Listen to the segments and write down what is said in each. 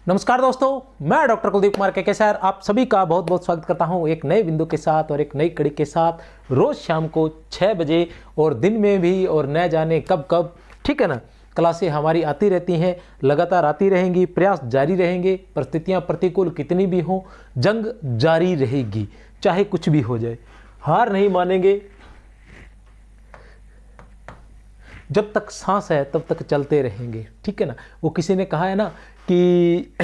नमस्कार दोस्तों, मैं डॉक्टर कुलदीप कुमार के सर आप सभी का बहुत बहुत स्वागत करता हूं एक नए बिंदु के साथ और एक नई कड़ी के साथ रोज़ शाम को 6 बजे और दिन में भी और न जाने कब कब, ठीक है ना। क्लासें हमारी आती रहती हैं, लगातार आती रहेंगी, प्रयास जारी रहेंगे। परिस्थितियां प्रतिकूल कितनी भी हों, जंग जारी रहेगी, चाहे कुछ भी हो जाए। हार नहीं मानेंगे, जब तक सांस है तब तक चलते रहेंगे, ठीक है ना। वो किसी ने कहा है ना कि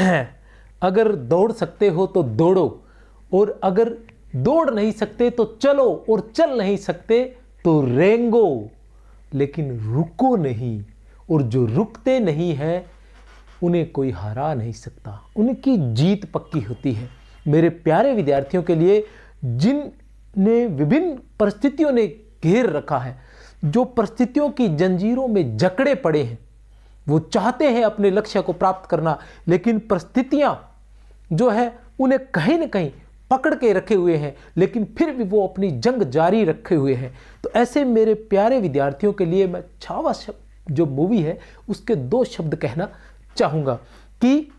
अगर दौड़ सकते हो तो दौड़ो, और अगर दौड़ नहीं सकते तो चलो, और चल नहीं सकते तो रेंगो, लेकिन रुको नहीं। और जो रुकते नहीं हैं उन्हें कोई हरा नहीं सकता, उनकी जीत पक्की होती है। मेरे प्यारे विद्यार्थियों के लिए, जिन्हें विभिन्न परिस्थितियों ने घेर रखा है, जो परिस्थितियों की जंजीरों में जकड़े पड़े हैं, वो चाहते हैं अपने लक्ष्य को प्राप्त करना, लेकिन परिस्थितियां जो है उन्हें कहीं न कहीं पकड़ के रखे हुए हैं, लेकिन फिर भी वो अपनी जंग जारी रखे हुए हैं। तो ऐसे मेरे प्यारे विद्यार्थियों के लिए मैं छावा शब्द जो मूवी है उसके 2 शब्द कहना चाहूँगा कि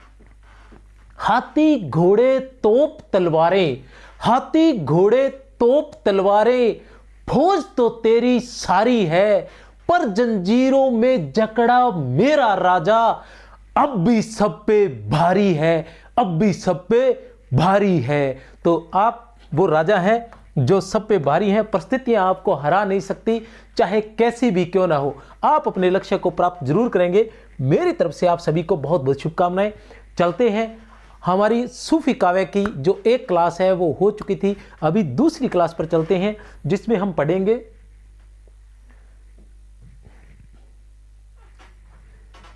हाथी घोड़े तोप तलवारें, हाथी घोड़े तोप तलवारें, फौज तो तेरी सारी है, पर जंजीरों में जकड़ा मेरा राजा, अब भी सब पे भारी है, अब भी सब पे भारी है। तो आप वो राजा हैं जो सब पे भारी हैं। परिस्थितियां आपको हरा नहीं सकती, चाहे कैसी भी क्यों ना हो। आप अपने लक्ष्य को प्राप्त जरूर करेंगे। मेरी तरफ से आप सभी को बहुत बहुत शुभकामनाएं। चलते हैं, हमारी सूफी काव्य की जो एक क्लास है वो हो चुकी थी, अभी दूसरी क्लास पर चलते हैं जिसमें हम पढ़ेंगे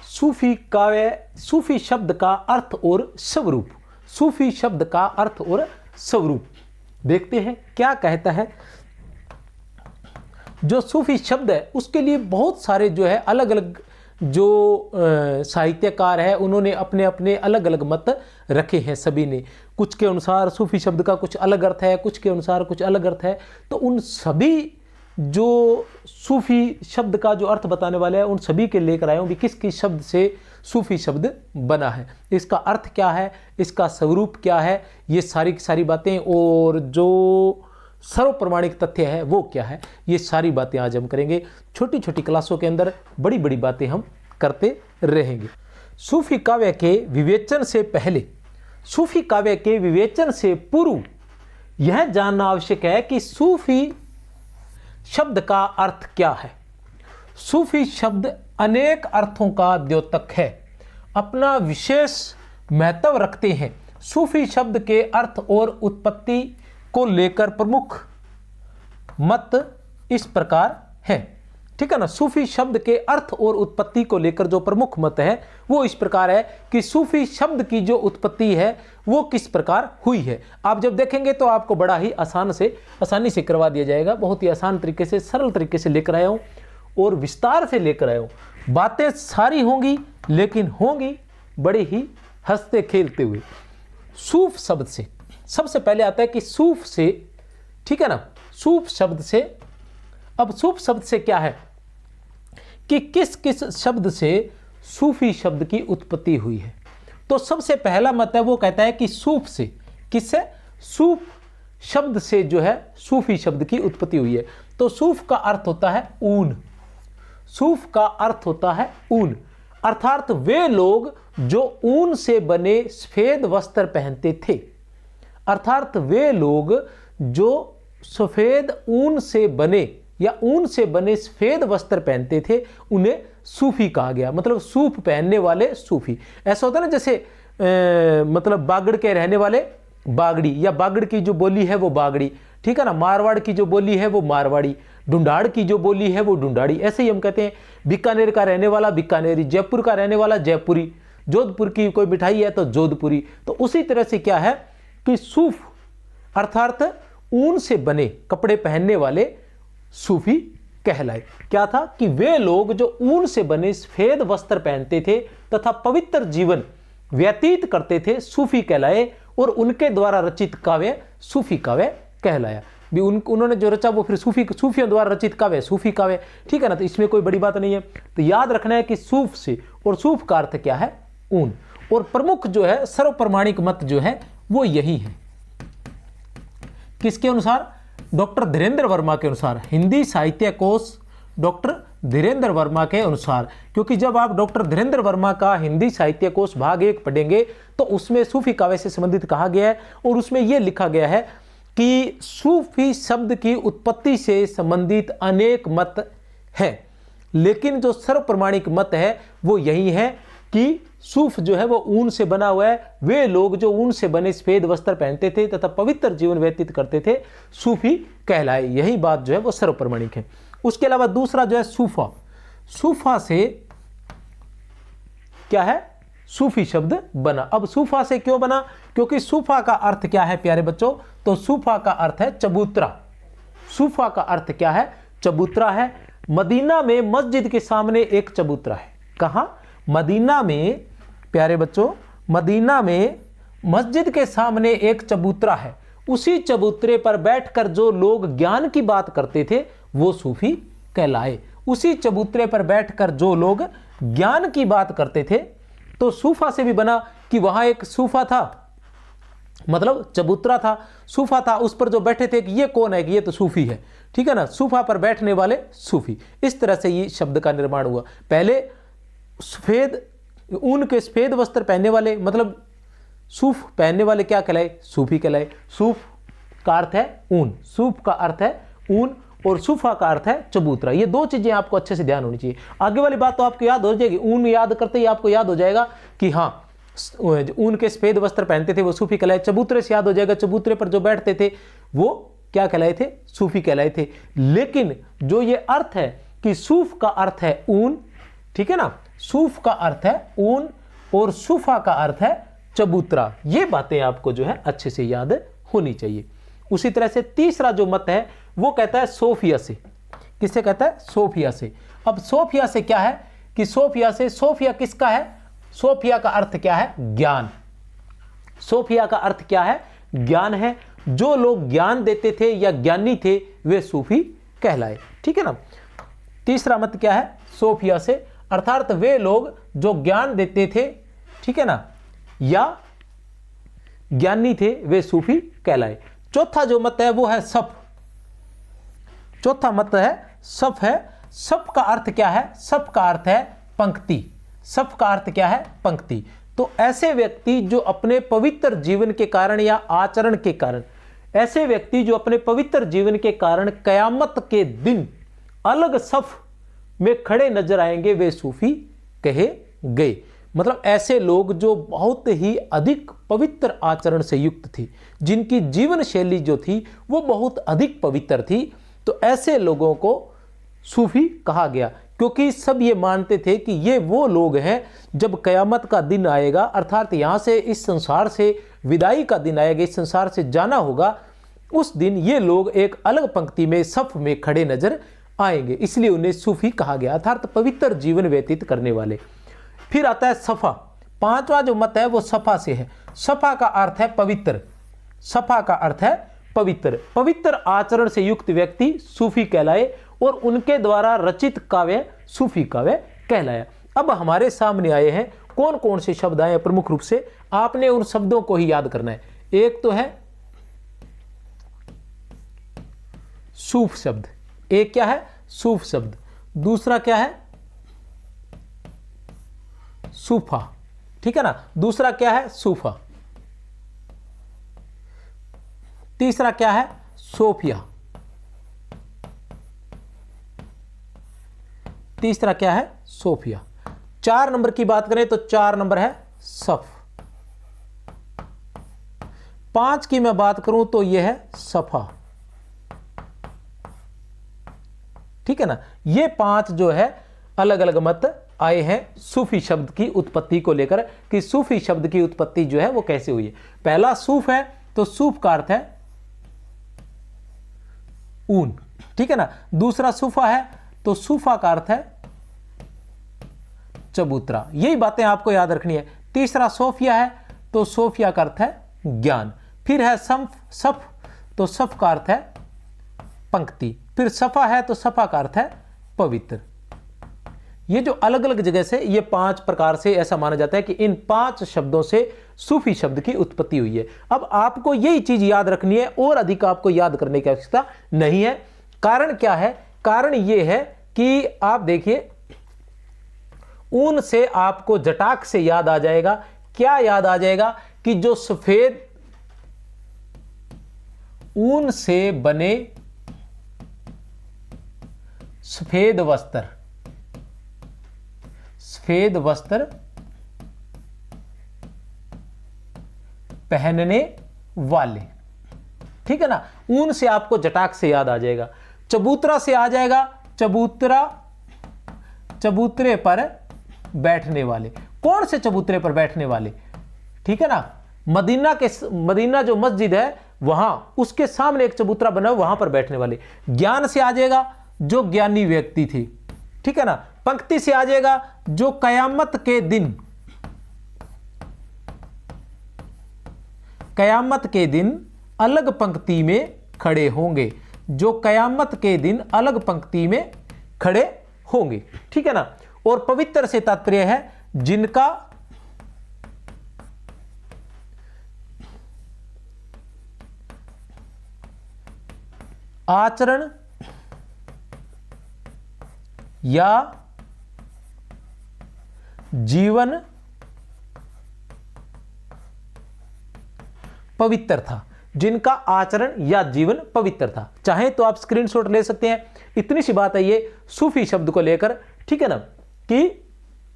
सूफी काव्य, सूफी शब्द का अर्थ और स्वरूप। सूफी शब्द का अर्थ और स्वरूप देखते हैं क्या कहता है। जो सूफी शब्द है उसके लिए बहुत सारे जो है अलग अलग जो साहित्यकार है उन्होंने अपने अपने अलग अलग मत रखे हैं सभी ने। कुछ के अनुसार सूफी शब्द का कुछ अलग अर्थ है, कुछ के अनुसार कुछ अलग अर्थ है। तो उन सभी जो सूफी शब्द का जो अर्थ बताने वाले हैं उन सभी के लेकर आया हूँ भी किस किस शब्द से सूफी शब्द बना है, इसका अर्थ क्या है, इसका स्वरूप क्या है, ये सारी की सारी बातें, और जो सर्व प्रमाणिक तथ्य है वो क्या है, ये सारी बातें आज हम करेंगे। छोटी छोटी क्लासों के अंदर बड़ी बड़ी बातें हम करते रहेंगे। सूफी काव्य के विवेचन से पहले, सूफी काव्य के विवेचन से पूर्व यह जानना आवश्यक है कि सूफी शब्द का अर्थ क्या है। सूफी शब्द अनेक अर्थों का द्योतक है, अपना विशेष महत्व रखते हैं। सूफी शब्द के अर्थ और उत्पत्ति को लेकर प्रमुख मत इस प्रकार है, ठीक है ना। सूफी शब्द के अर्थ और उत्पत्ति को लेकर जो प्रमुख मत है वो इस प्रकार है कि सूफी शब्द की जो उत्पत्ति है वो किस प्रकार हुई है। आप जब देखेंगे तो आपको बड़ा ही आसानी से करवा दिया जाएगा। बहुत ही आसान तरीके से, सरल तरीके से लेकर आया हूँ और विस्तार से लेकर आया हूँ। बातें सारी होंगी लेकिन होंगी बड़े ही हंसते खेलते हुए। सूफ शब्द से सबसे पहले आता है कि सूफ से, ठीक है ना, सूफ शब्द से। अब सूफ शब्द से क्या है कि किस किस शब्द से सूफी शब्द की उत्पत्ति हुई है। तो सबसे पहला मत है वो कहता है कि सूफ से, किससे, सूफ शब्द से जो है सूफी शब्द की उत्पत्ति हुई है। तो सूफ का अर्थ होता है ऊन, सूफ का अर्थ होता है ऊन, अर्थात वे लोग जो ऊन से बने सफेद वस्त्र पहनते थे, अर्थात वे लोग जो सफेद ऊन से बने या ऊन से बने सफेद वस्त्र पहनते थे उन्हें सूफी कहा गया। मतलब सूफ पहनने वाले सूफी। ऐसा होता है ना जैसे मतलब बागड़ के रहने वाले बागड़ी, या बागड़ की जो बोली है वो बागड़ी, ठीक है ना। मारवाड़ की जो बोली है वो मारवाड़ी, ढूंढाड़ की जो बोली है वो ढूंढाड़ी। ऐसे ही हम कहते हैं बीकानेर का रहने वाला बीकानेरी, जयपुर का रहने वाला जयपुरी, जोधपुर की कोई मिठाई है तो जोधपुरी। तो उसी तरह से क्या है कि सूफ अर्थात ऊन से बने कपड़े पहनने वाले सूफी कहलाए। क्या था कि वे लोग जो ऊन से बने सफेद वस्त्र पहनते थे तथा पवित्र जीवन व्यतीत करते थे सूफी कहलाए, और उनके द्वारा रचित काव्य सूफी काव्य कहलाया। भी उन्होंने जो रचा वो फिर सूफियों द्वारा रचित काव्य सूफी काव्य, ठीक है ना। तो इसमें कोई बड़ी बात नहीं है। तो याद रखना है कि सूफ से, और सूफ का अर्थ क्या है, ऊन। और प्रमुख जो है सर्वप्रमाणिक मत जो है वो यही है। किसके अनुसार? डॉक्टर धीरेन्द्र वर्मा के अनुसार, हिंदी साहित्य कोश डॉक्टर धीरेन्द्र वर्मा के अनुसार। क्योंकि जब आप डॉक्टर धीरेन्द्र वर्मा का हिंदी साहित्य कोश भाग 1 पढ़ेंगे तो उसमें सूफी काव्य से संबंधित कहा गया है और उसमें यह लिखा गया है कि सूफी शब्द की उत्पत्ति से संबंधित अनेक मत है, लेकिन जो सर्वप्रमाणिक मत है वो यही है कि सूफ जो है वो ऊन से बना हुआ है। वे लोग जो ऊन से बने सफेद वस्त्र पहनते थे तथा पवित्र जीवन व्यतीत करते थे सूफी कहलाए। यही बात जो है वो सर्वप्रमाणिक है। उसके अलावा दूसरा जो है सूफा, सूफा से क्या है? सूफी शब्द बना। अब सूफा से क्यों बना? क्योंकि सूफा का अर्थ क्या है प्यारे बच्चों? तो सूफा का अर्थ है चबूतरा। सूफा का अर्थ क्या है? चबूतरा है। मदीना में मस्जिद के सामने एक चबूतरा है। कहां? मदीना में प्यारे बच्चों, मदीना में मस्जिद के सामने एक चबूतरा है। उसी चबूतरे पर बैठकर जो लोग ज्ञान की बात करते थे वो सूफी कहलाए। उसी चबूतरे पर बैठकर जो लोग ज्ञान की बात करते थे, तो सूफा से भी बना कि वहां एक सूफा था, मतलब चबूतरा था, सूफा था, उस पर जो बैठे थे कि ये कौन है? कि ये तो सूफी है। ठीक है ना, सूफा पर बैठने वाले सूफी। इस तरह से ये शब्द का निर्माण हुआ। पहले सफेद ऊन के सफेद वस्त्र पहनने वाले, मतलब सूफ पहनने वाले क्या कहलाए? सूफी कहलाए। सूफ का अर्थ है ऊन, सूफ का अर्थ है ऊन और सूफा का अर्थ है चबूतरा। ये दो चीजें आपको अच्छे से ध्यान होनी चाहिए। आगे वाली बात तो आपको याद हो जाएगी। ऊन याद करते ही आपको याद हो जाएगा कि हाँ, ऊन के सफेद वस्त्र पहनते थे वो सूफी कहलाए। चबूतरे से याद हो जाएगा, चबूतरे पर जो बैठते थे वो क्या कहलाए थे? सूफी कहलाए थे। लेकिन जो ये अर्थ है कि सूफ का अर्थ है ऊन, ठीक है ना, सूफ का अर्थ है ऊन और सूफा का अर्थ है चबूतरा। ये बातें आपको जो है अच्छे से याद होनी चाहिए। उसी तरह से तीसरा जो मत है वो कहता है सोफिया से। किससे कहता है? सोफिया से। अब सोफिया से क्या है कि सोफिया से, सोफिया किसका है? सोफिया का अर्थ क्या है? ज्ञान। सोफिया का अर्थ क्या है? ज्ञान है। जो लोग ज्ञान देते थे या ज्ञानी थे वे सूफी कहलाए। ठीक है ना। तीसरा मत क्या है? सोफिया से, अर्थात वे लोग जो ज्ञान देते थे, ठीक है ना, या ज्ञानी थे वे सूफी कहलाए। चौथा जो मत है वो है सफ। चौथा मत है सफ है। सफ का अर्थ क्या है? सफ का अर्थ है पंक्ति। सफ का अर्थ क्या है? पंक्ति। तो ऐसे व्यक्ति जो अपने पवित्र जीवन के कारण या आचरण के कारण, ऐसे व्यक्ति जो अपने पवित्र जीवन के कारण कयामत के दिन अलग सफ में खड़े नजर आएंगे वे सूफी कहे गए। मतलब ऐसे लोग जो बहुत ही अधिक पवित्र आचरण से युक्त थी, जिनकी जीवन शैली जो थी वो बहुत अधिक पवित्र थी, तो ऐसे लोगों को सूफी कहा गया। क्योंकि सब ये मानते थे कि ये वो लोग हैं जब कयामत का दिन आएगा, अर्थात यहाँ से इस संसार से विदाई का दिन आएगा, इस संसार से जाना होगा, उस दिन ये लोग एक अलग पंक्ति में सफ में खड़े नजर आएंगे, इसलिए उन्हें सूफी कहा गया, अर्थात पवित्र जीवन व्यतीत करने वाले। फिर आता है सफा। पांचवा जो मत है वो सफा से है। सफा का अर्थ है पवित्र। सफा का अर्थ है पवित्र। पवित्र आचरण से युक्त व्यक्ति सूफी कहलाए और उनके द्वारा रचित काव्य सूफी काव्य कहलाया। अब हमारे सामने आए हैं कौन कौन से शब्द आए हैं प्रमुख रूप से, आपने उन शब्दों को ही याद करना है। एक तो है सूफ शब्द, एक क्या है? सूफ शब्द। दूसरा क्या है? सूफा। ठीक है ना। दूसरा क्या है? सूफा। तीसरा क्या है? सोफिया। तीसरा क्या है? सोफिया। 4 नंबर की बात करें तो 4 नंबर है सफ। 5 की मैं बात करूं तो यह है सफा। ठीक है ना। ये 5 जो है अलग अलग मत आए हैं सूफी शब्द की उत्पत्ति को लेकर कि सूफी शब्द की उत्पत्ति जो है वो कैसे हुई है। पहला सूफ है तो सूफ का अर्थ है ऊन। ठीक है ना। दूसरा सूफा है तो सूफा का अर्थ है चबूतरा। यही बातें आपको याद रखनी है। तीसरा सोफिया है तो सोफिया का अर्थ है ज्ञान। फिर है सफ तो सफ का अर्थ है पंक्ति। फिर सफा है तो सफा का अर्थ है पवित्र। ये जो अलग अलग जगह से, ये 5 प्रकार से ऐसा माना जाता है कि इन 5 शब्दों से सूफी शब्द की उत्पत्ति हुई है। अब आपको यही चीज याद रखनी है और अधिक आपको याद करने की आवश्यकता नहीं है। कारण क्या है? कारण ये है कि आप देखिए, ऊन से आपको जटाक से याद आ जाएगा। क्या याद आ जाएगा? कि जो सफेद ऊन से बने सफेद वस्त्र पहनने वाले, ठीक है ना। ऊन से आपको जटाक से याद आ जाएगा। चबूतरा से आ जाएगा, चबूतरे पर बैठने वाले। कौन से चबूतरे पर बैठने वाले? ठीक है ना, मदीना जो मस्जिद है वहां, उसके सामने एक चबूतरा बना, वहां पर बैठने वाले। ज्ञान से आ जाएगा, जो ज्ञानी व्यक्ति थे, ठीक है ना। पंक्ति से आ जाएगा, जो कयामत के दिन अलग पंक्ति में खड़े होंगे, जो कयामत के दिन अलग पंक्ति में खड़े होंगे, ठीक है ना। और पवित्र से तात्पर्य है जिनका आचरण या जीवन पवित्र था, जिनका आचरण या जीवन पवित्र था। चाहे तो आप स्क्रीनशॉट ले सकते हैं। इतनी सी बात है ये सूफी शब्द को लेकर, ठीक है ना, कि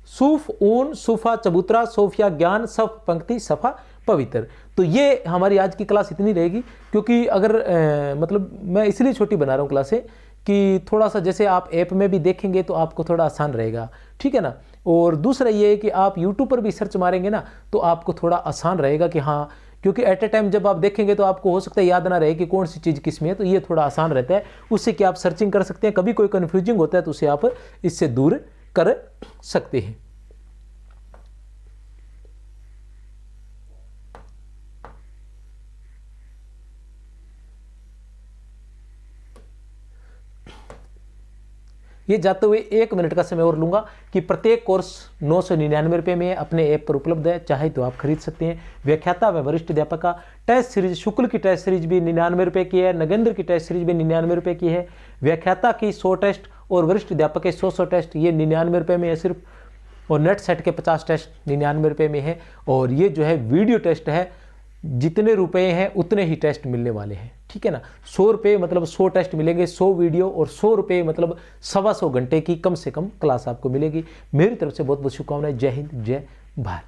सूफ ऊन, सूफा चबूतरा, सोफिया ज्ञान, सफ पंक्ति, सफा पवित्र। तो ये हमारी आज की क्लास इतनी रहेगी, क्योंकि अगर मतलब मैं इसलिए छोटी बना रहा हूँ क्लासें कि थोड़ा सा जैसे आप ऐप में भी देखेंगे तो आपको थोड़ा आसान रहेगा, ठीक है ना। और दूसरा ये है कि आप यूट्यूब पर भी सर्च मारेंगे ना तो आपको थोड़ा आसान रहेगा कि हाँ, क्योंकि एट ए टाइम जब आप देखेंगे तो आपको हो सकता है याद ना रहे कि कौन सी चीज़ किस में है, तो ये थोड़ा आसान रहता है। उससे कि आप सर्चिंग कर सकते हैं, कभी कोई कन्फ्यूजिंग होता है तो उसे आप इससे दूर कर सकते हैं। ये जाते हुए 1 मिनट का समय और लूंगा कि प्रत्येक कोर्स 999 रुपये में अपने ऐप पर उपलब्ध है, चाहे तो आप खरीद सकते हैं। व्याख्याता व वरिष्ठ अध्यापक का टेस्ट सीरीज, शुक्ल की टेस्ट सीरीज भी 99 रुपये की है, नगेंद्र की टेस्ट सीरीज भी 99 रुपये की है। व्याख्याता की 100 टेस्ट और वरिष्ठ अध्यापक के 100 टेस्ट ये 99 रुपये में है सिर्फ, और नेट सेट के 50 टेस्ट 99 रुपये में है। और ये जो है वीडियो टेस्ट है, जितने रुपए हैं उतने ही टेस्ट मिलने वाले हैं, ठीक है ना। 100 रुपये मतलब 100 टेस्ट मिलेंगे, 100 वीडियो, और 100 रुपये मतलब 125 घंटे की कम से कम क्लास आपको मिलेगी। मेरी तरफ से बहुत बहुत शुभकामनाएं। जय हिंद, जय भारत।